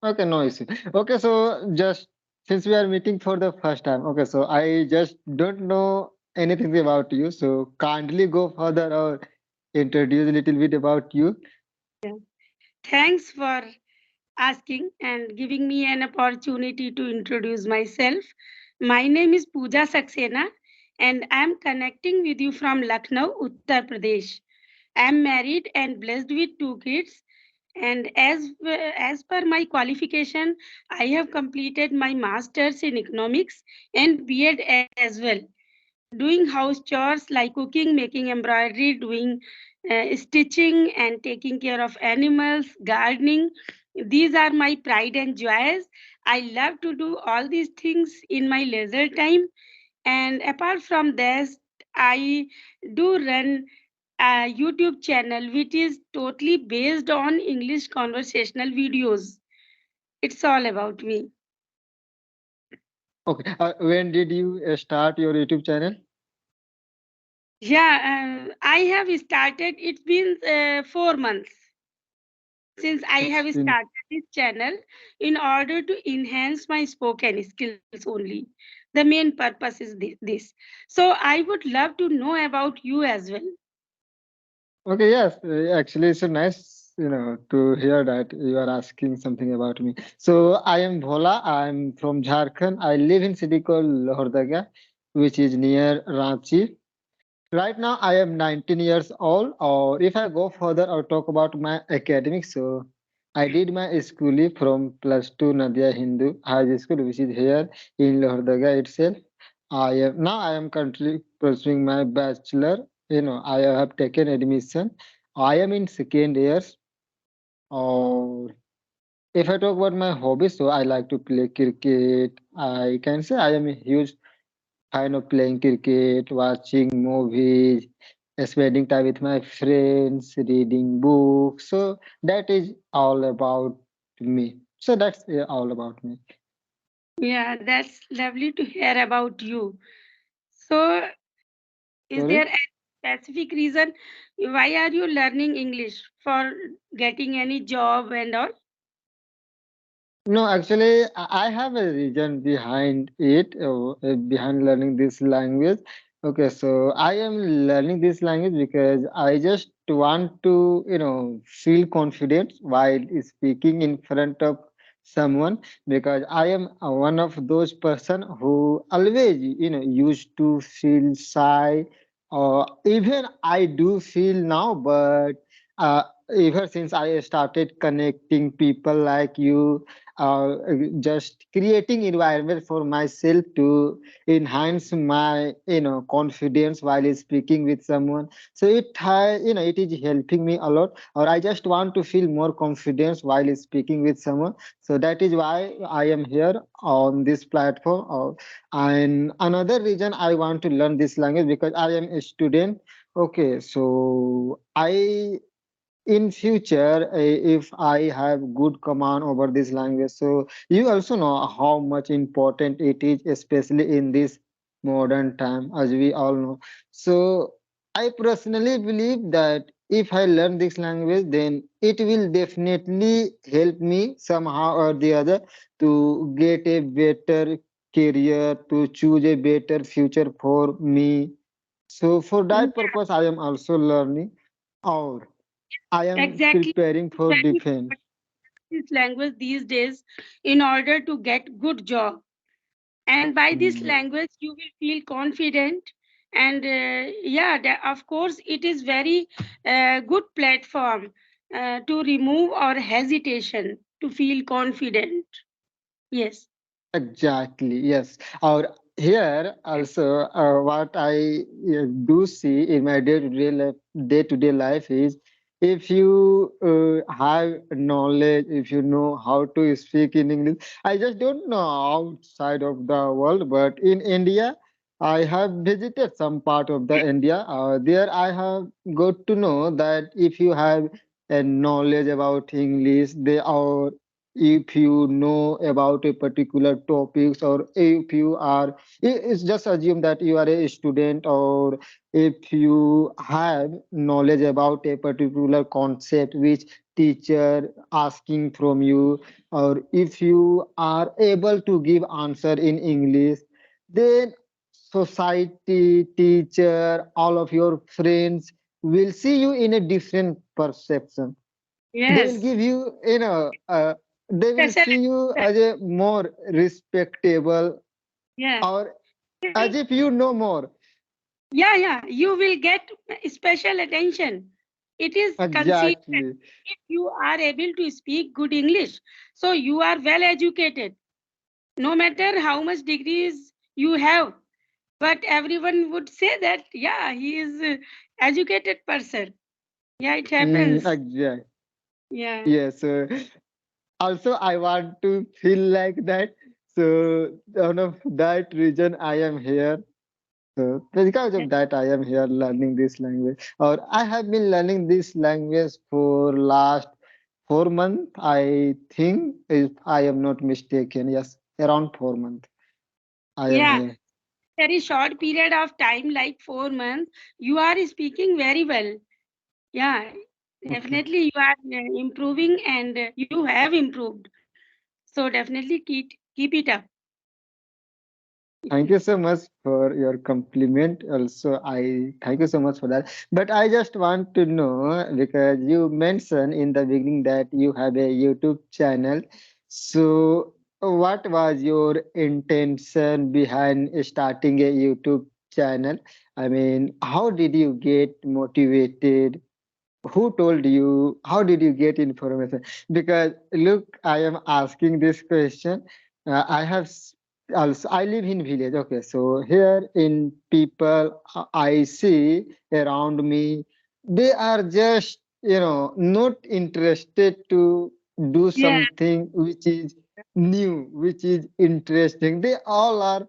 Okay, no issue. Okay, so just since we are meeting for the first time, okay, so I just don't know anything about you. So kindly go further or introduce a little bit about you. Yeah. Thanks for asking and giving me an opportunity to introduce myself. My name is Pooja Saxena and I am connecting with you from Lucknow, Uttar Pradesh. I am married and blessed with two kids. And as per my qualification, I have completed my masters in economics and B.Ed as well. Doing house chores like cooking, making embroidery, doing stitching, and taking care of animals, gardening. These are my pride and joys. I love to do all these things in my leisure time. And apart from this, I do run a YouTube channel which is totally based on English conversational videos. It's all about me. Okay, when did you start your YouTube channel? Yeah, I have started. It's been 4 months since I It's have been started this channel in order to enhance my spoken skills only. The main purpose is this. So I would love to know about you as well. okay. Yes, actually, it's so nice, to hear that you are asking something about me. So I am Bhola. I'm from Jharkhand. I live in city called Lohardaga, which is near Ranchi. Right now, I am 19 years old, or if I go further or talk about my academics, so I did my schooling from plus two Nadia Hindu High School, which is here in Lohardaga itself. I am currently pursuing my bachelor. I have taken admission. I am in second years. Or if I talk about my hobbies, so I like to play cricket. I can say I am a huge kind of playing cricket, watching movies, spending time with my friends, reading books. So that is all about me. So that's all about me. Yeah, that's lovely to hear about you. So, is Sorry? there any specific reason why are you learning English for getting any job and all? No, actually, I have a reason behind it, behind learning this language. Okay, so I am learning this language because I just want to, feel confident while speaking in front of someone because I am one of those person who always, used to feel shy or even I do feel now, but uh, ever since I started connecting people like you just creating environment for myself to enhance my confidence while speaking with someone, so it is helping me a lot, or I just want to feel more confidence while speaking with someone. So that is why I am here on this platform. And another reason I want to learn this language because I am a student. Okay, so I in future, if I have good command over this language, so you also know how much important it is, especially in this modern time, as we all know. So I personally believe that if I learn this language, then it will definitely help me somehow or the other to get a better career, to choose a better future for me. So for Yeah, that purpose, I am also learning. Or I am exactly. preparing It's for very defense. important this language these days in order to get good job. And by this Mm, language you will feel confident. And yeah, of course it is very good platform to remove our hesitation to feel confident. Yes. exactly, yes. Or here also, what I do see in my day-to-day life is if you have knowledge, if you know how to speak in English, I just don't know outside of the world, but in India, I have visited some part of the India. There I have got to know that if you have a knowledge about English, they are. if you know about a particular topics, or if you are, it's just assume that you are a student, or if you have knowledge about a particular concept which teacher asking from you, or if you are able to give answer in English, then society, teacher, all of your friends will see you in a different perception. They will Yes. give you, they will Special. see you as a more respectable, Yeah. or as if you know more. Yeah, yeah. You will get special attention. It is considered Exactly. if you are able to speak good English. So you are well educated. No matter how much degrees you have, but everyone would say that, yeah, he is a educated person. Yeah, it happens. Exactly. Yeah. Yes. Also, I want to feel like that. So, one of that reason I am here. So, because of that, I am here learning this language. Or I have been learning this language for last 4 months, I think, if I am not mistaken. Yes, around 4 months. I am Yeah. here. Very short period of time, like 4 months, you are speaking very well. Yeah, Okay. definitely you are improving and you have improved. So definitely keep it up. Thank you so much for your compliment. Also, I thank you so much for that. But I just want to know, because you mentioned in the beginning that you have a YouTube channel. So, what was your intention behind starting a YouTube channel? I mean, how did you get motivated? Who told you? How did you get information? Because look, I am asking this question. I have also, I live in village. Okay, so here in people I see around me, they are just, not interested to do Yeah, something which is new, which is interesting. They all are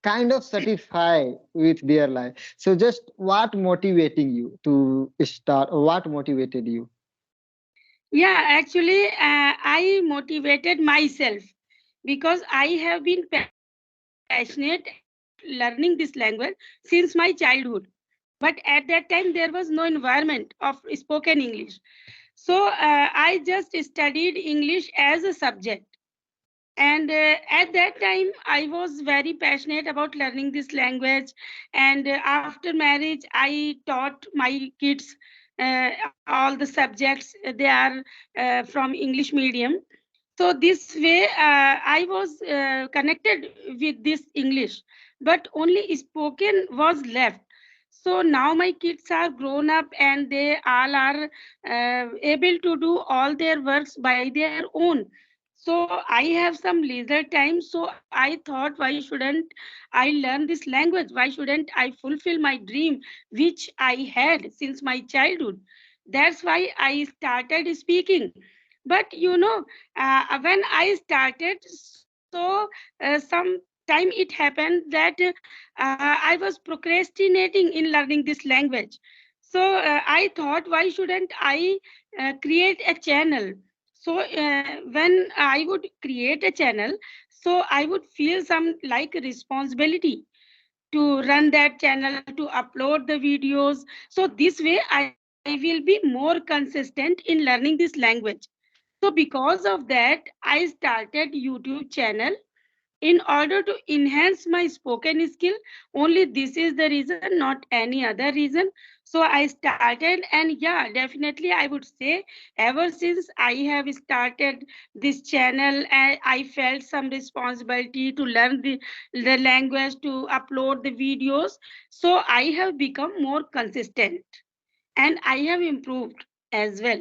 kind of satisfied with their life. So just what motivating you to start, or what motivated you? yeah. Actually, I motivated myself because I have been passionate about learning this language since my childhood. But at that time, there was no environment of spoken English. So I just studied English as a subject. And at that time I was very passionate about learning this language. And after marriage I taught my kids all the subjects. They are from English medium. So this way I was connected with this English, but only spoken was left. So now my kids are grown up and they all are able to do all their works by their own. So I have some leisure time, so I thought, why shouldn't I learn this language? Why shouldn't I fulfill my dream which I had since my childhood? That's why I started speaking. But when I started, so some time it happened that I was procrastinating in learning this language. So I thought, why shouldn't I create a channel? So when I would create a channel, so I would feel some like responsibility to run that channel, to upload the videos. So this way I will be more consistent in learning this language. So because of that I started YouTube channel in order to enhance my spoken skill. Only this is the reason, not any other reason. So I started, and yeah, definitely I would say ever since I have started this channel, I felt some responsibility to learn the language, to upload the videos. So I have become more consistent and I have improved as well.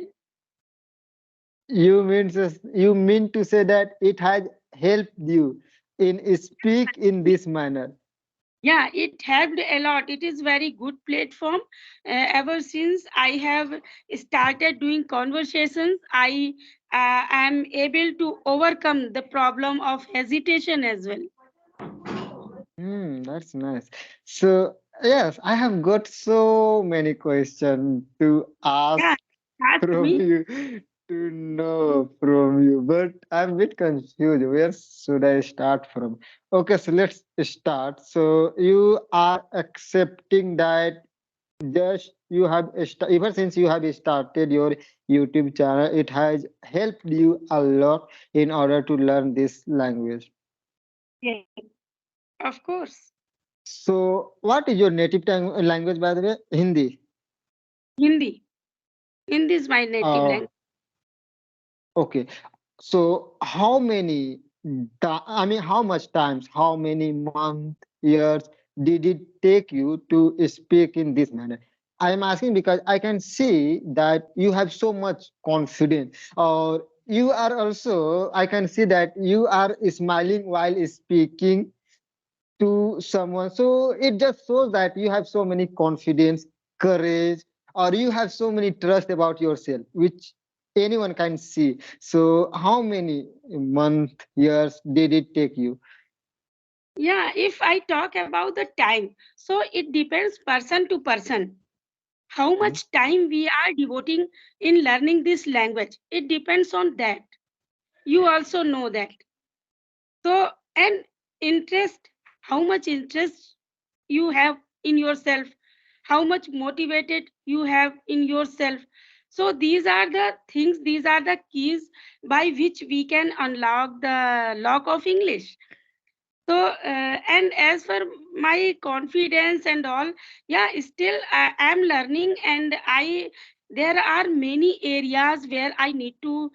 You mean to say that it has helped you in speak in this manner? Yeah, it helped a lot. It is very good platform. Ever since I have started doing conversations, I am able to overcome the problem of hesitation as well. That's nice. So yes, I have got so many questions to ask Yeah, ask from me. you. to know from you, but I'm a bit confused. Where should I start from? Okay, so let's start. So you are accepting that just you have ever since you have started your YouTube channel, it has helped you a lot in order to learn this language. Yes, of course. So, what is your native language, by the way? Hindi. Hindi. Hindi is my native Uh, language. okay. So, how many, I mean, how much times, how many months, years did it take you to speak in this manner? I am asking because I can see that you have so much confidence, or you are also, I can see that you are smiling while speaking to someone. So it just shows that you have so many confidence, courage, or you have so many trust about yourself, which anyone can see. So how many months, years did it take you? Yeah, if I talk about the time, so it depends person to person. How Mhm. much time we are devoting in learning this language, it depends on that. You also know that. So, and interest, how much interest you have in yourself, how much motivated you have in yourself. So, these are the things, these are the keys by which we can unlock the lock of English. So, and as for my confidence and all, yeah, still I am learning, and there are many areas where I need to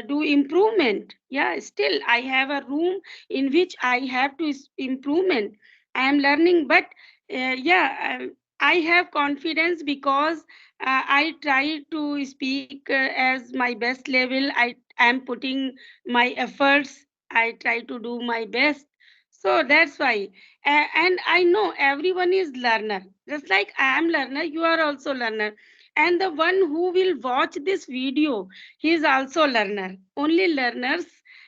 do improvement. Yeah, still I have a room in which I have to improvement. I am learning, but I have confidence because I try to speak as my best level. I am putting my efforts. I try to do my best, so that's why. And I know everyone is learner. Just like I am learner, you are also learner. And the one who will watch this video, he is also learner. Only learners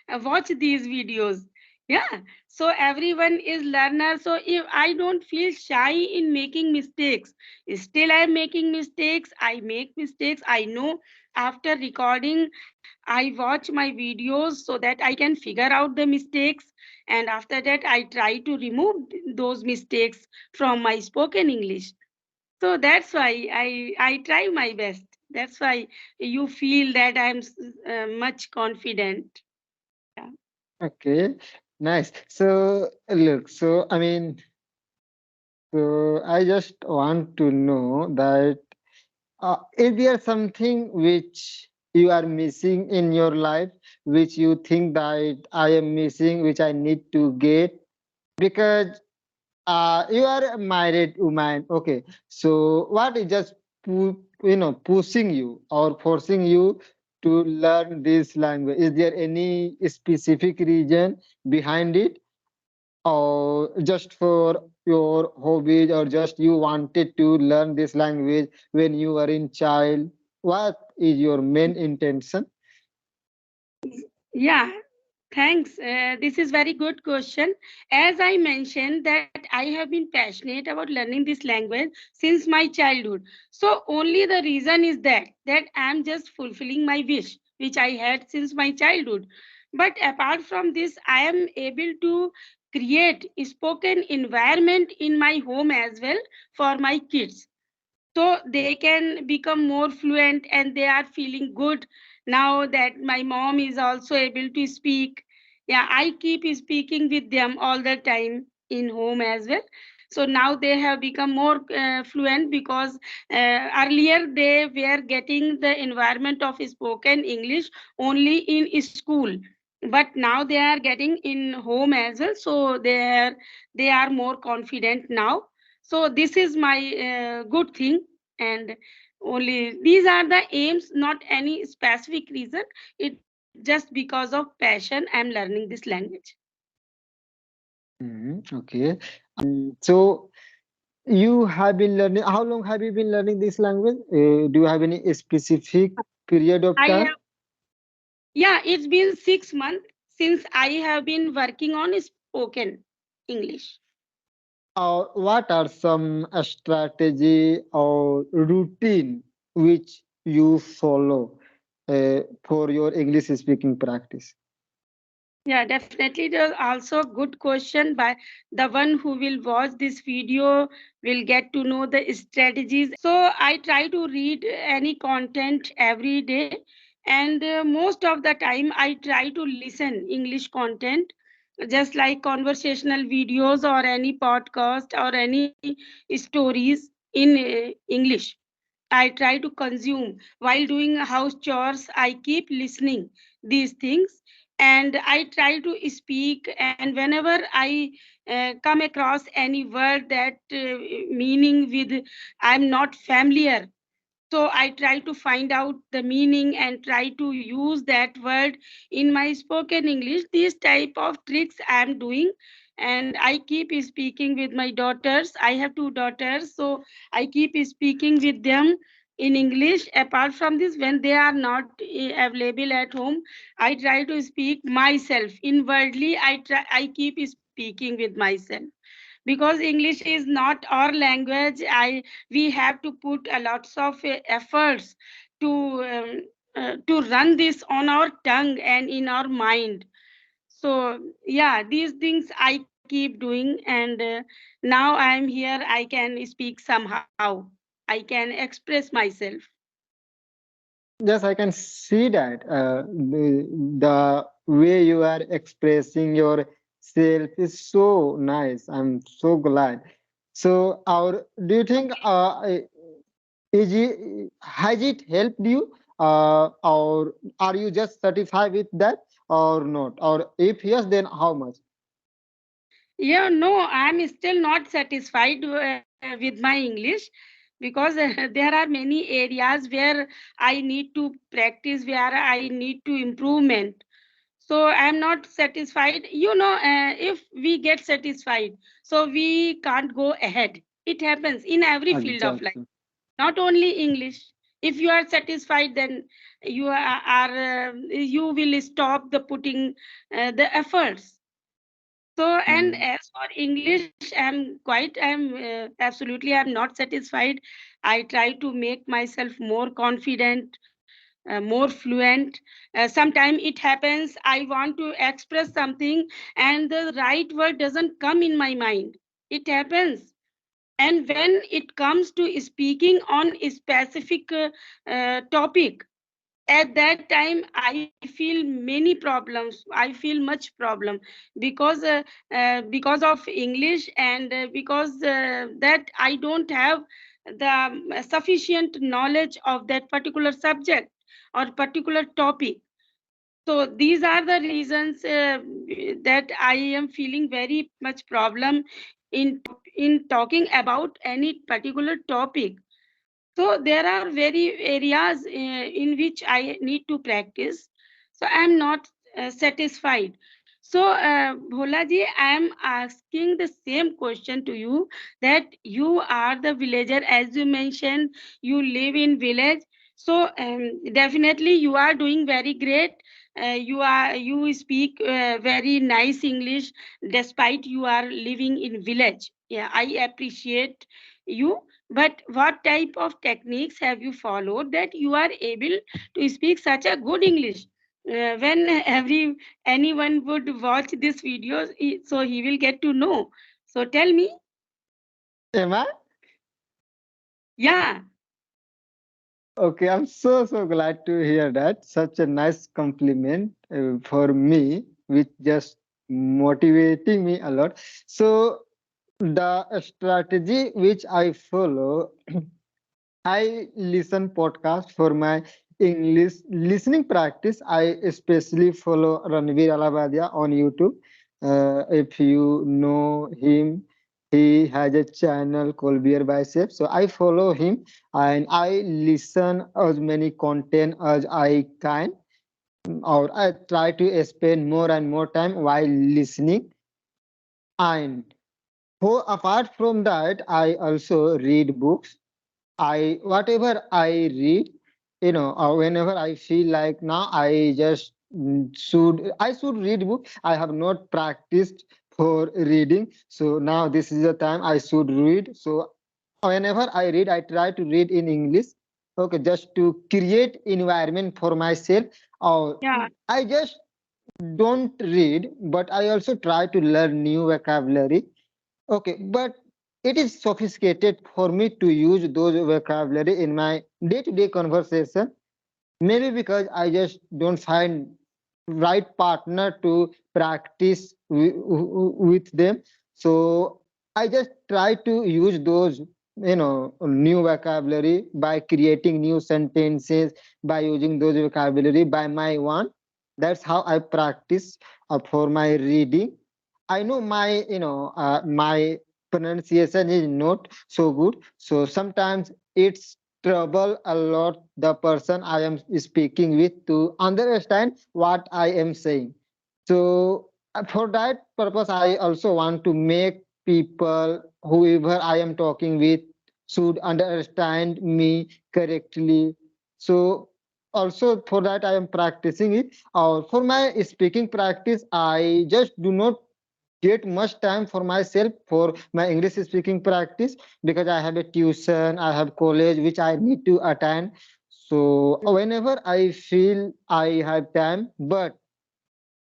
watch these videos. Yeah. So everyone is learner. So if I don't feel shy in making mistakes, still I am making mistakes. I make mistakes. I know after recording I watch my videos so that I can figure out the mistakes, and after that I try to remove those mistakes from my spoken English. So that's why I try my best. That's why you feel that I'm much confident. Yeah. Okay, nice. So look, so I mean, so I just want to know that is there something which you are missing in your life, which you think that I am missing, which I need to get? Because you are a married woman, okay. So what is just pushing you or forcing you to learn this language? Is there any specific reason behind it, or just for your hobbies, or just you wanted to learn this language when you were in child? What is your main intention? Yeah, thanks. This is very good question. As I mentioned that I have been passionate about learning this language since my childhood. So only the reason is that I am just fulfilling my wish which I had since my childhood. But apart from this, I am able to create a spoken environment in my home as well for my kids, so they can become more fluent and they are feeling good now that my mom is also able to speak. Yeah, I keep speaking with them all the time in home as well. So now they have become more fluent because earlier they were getting the environment of spoken English only in school, but now they are getting in home as well, so they are more confident now. So this is my good thing, and only these are the aims, not any specific reason. It just because of passion I'm learning this language. Okay. So you have been learning, how long have you been learning this language? Do you have any specific period of I time? have, yeah, it's been 6 months since I have been working on spoken English. What are some strategy or routine which you follow for your English speaking practice? Yeah, definitely. There's also a good question by the one who will watch this video will get to know the strategies. So I try to read any content every day, and most of the time I try to listen English content, just like conversational videos or any podcast or any stories in English. I try to consume while doing house chores. I keep listening these things, and I try to speak. And whenever I come across any word that meaning with I'm not familiar, so I try to find out the meaning and try to use that word in my spoken English. These type of tricks I am doing, and I keep speaking with my daughters. I have two daughters, so I keep speaking with them in English. Apart from this, when they are not available at home, I try to speak myself inwardly. I keep speaking with myself, because English is not our language. I We have to put a lots of efforts to to run this on our tongue and in our mind. So yeah, these things I keep doing, and now I am here, I can speak somehow, I can express myself. Yes, I can see that the way you are expressing yourself is so nice. I'm so glad. So, our do you think has it helped you, or are you just satisfied with that, or not? Or if yes, then how much? Yeah, no, I'm still not satisfied with my English, because there are many areas where I need to practice, where I need to improvement. So I'm not satisfied. If we get satisfied, so we can't go ahead. It happens in every field of life, Exactly. not only English. If you are satisfied, then you will stop the putting the efforts. So, and Hmm. as for English, absolutely, I'm not satisfied. I try to make myself more confident, more fluent. Sometimes it happens, I want to express something and the right word doesn't come in my mind. It happens. And when it comes to speaking on a specific topic, at that time I feel many problems, I feel much problem, because of English, and because that I don't have the sufficient knowledge of that particular subject or particular topic. So these are the reasons that I am feeling very much problem in talking about any particular topic. So there are very areas in which I need to practice. So I am not satisfied. So Bhola ji, I am asking the same question to you, that you are the villager, as you mentioned, you live in village. So definitely you are doing very great. You speak very nice English, despite you are living in village. Yeah, I appreciate you. But what type of techniques have you followed that you are able to speak such a good English? When anyone would watch this video, so he will get to know. So tell me. Am I? Yeah. Okay, I'm so glad to hear that. Such a nice compliment for me, which just motivating me a lot. So the strategy which I follow, I listen podcast for my English listening practice. I especially follow Ranveer Alabadia on YouTube. If you know him, he has a channel called Beer Bicep. So I follow him and I listen as many content as I can, or I try to spend more and more time while listening. And apart from that, I also read books. I whatever I read, whenever I feel like now I just should read book. I have not practiced for reading, so now this is the time I should read. So whenever I read, I try to read in English. Okay, just to create environment for myself, or Yeah. I just don't read, but I also try to learn new vocabulary. Okay, but it is sophisticated for me to use those vocabulary in my day-to-day conversation. Maybe because I just don't find right partner to practice with them. So I just try to use those, new vocabulary by creating new sentences, by using those vocabulary by my one. That's how I practice for my reading. I know my pronunciation is not so good, so sometimes it's trouble a lot the person I am speaking with to understand what I am saying. So for that purpose, I also want to make people, whoever I am talking with, should understand me correctly. So also for that I am practicing it. Or for my speaking practice, I just do not get much time for myself for my English speaking practice because I have a tuition, I have college which I need to attend. So whenever I feel I have time, but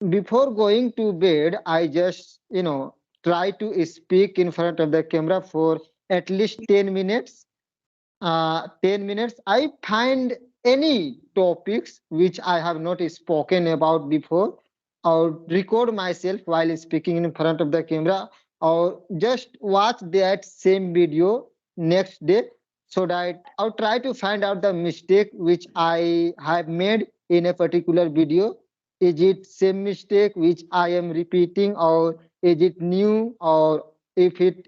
before going to bed, I just try to speak in front of the camera for at least 10 minutes. 10 minutes, I find any topics which I have not spoken about before, or record myself while speaking in front of the camera, or just watch that same video next day, so that I'll try to find out the mistake which I have made in a particular video. Is it same mistake which I am repeating, or is it new, or if it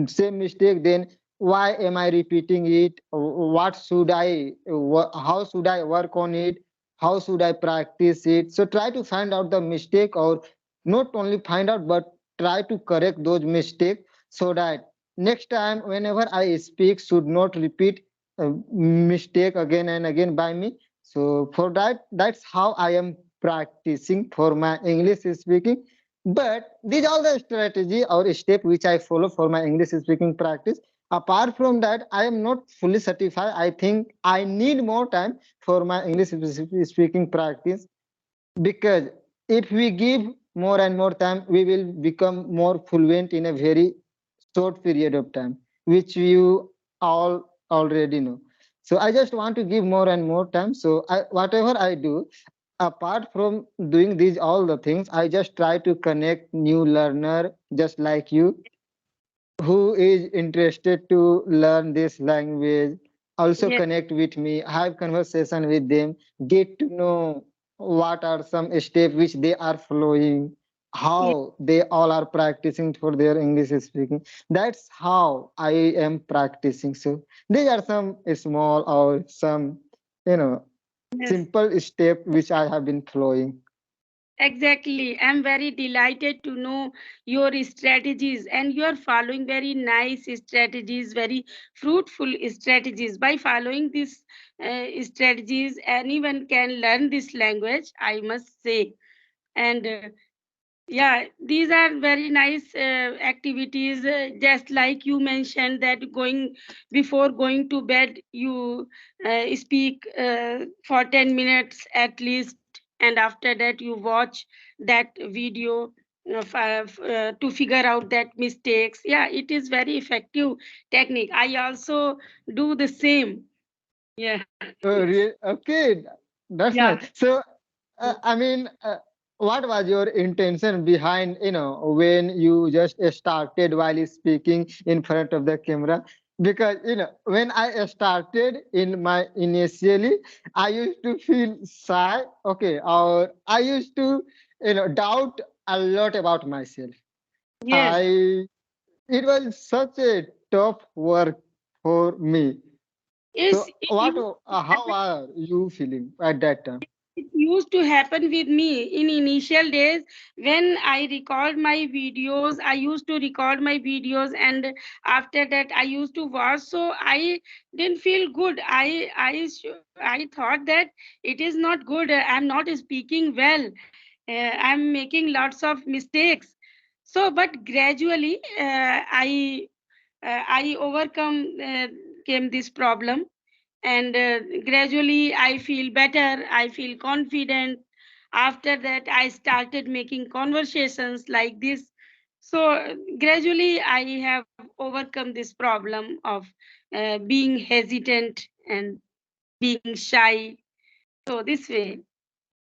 same mistake, then why am I repeating it? What should how should I work on it? How should I practice it? So try to find out the mistake, or not only find out, but try to correct those mistakes, so that next time whenever I speak should not repeat mistake again and again by me. So for that, that's how I am practicing for my English speaking. But these are the strategy or step which I follow for my English speaking practice. Apart from that, I am not fully certified. I think I need more time for my English speaking practice, because if we give more and more time, we will become more fluent in a very short period of time, which you all already know. So I just want to give more and more time. So whatever I do, apart from doing these all the things, I just try to connect new learner just like you, who is interested to learn this language, also Yes. connect with me, have conversation with them, get to know what are some steps which they are following, Yes. how they all are practicing for their English speaking. That's how I am practicing. So these are some small or some, you know Yes. simple step which I have been following. Exactly. I'm very delighted to know your strategies, and you are following very nice strategies, very fruitful strategies. By following these strategies, anyone can learn this language, I must say. And yeah, these are very nice activities. Just like you mentioned that going before going to bed, you speak for 10 minutes at least, and after that you watch that video to figure out that mistakes. Yeah, it is very effective technique. I also do the same. Yeah. Okay, that's Yeah. nice. So, I mean, what was your intention behind, when you just started while speaking in front of the camera? Because, when I started in my initially, I used to feel shy, okay, or I used to, doubt a lot about myself. Yes. I, it was such a tough work for me. Is So, it used to how happen? are you feeling at that time? It used to happen with me in initial days when I record my videos. I used to record my videos, and after that I used to watch. So I didn't feel good. I thought that it is not good. I'm not speaking well. I'm making lots of mistakes. So, but gradually, I overcome came this problem, and gradually I feel better, I feel confident. After that, I started making conversations like this. So gradually I have overcome this problem of being hesitant and being shy. So this way.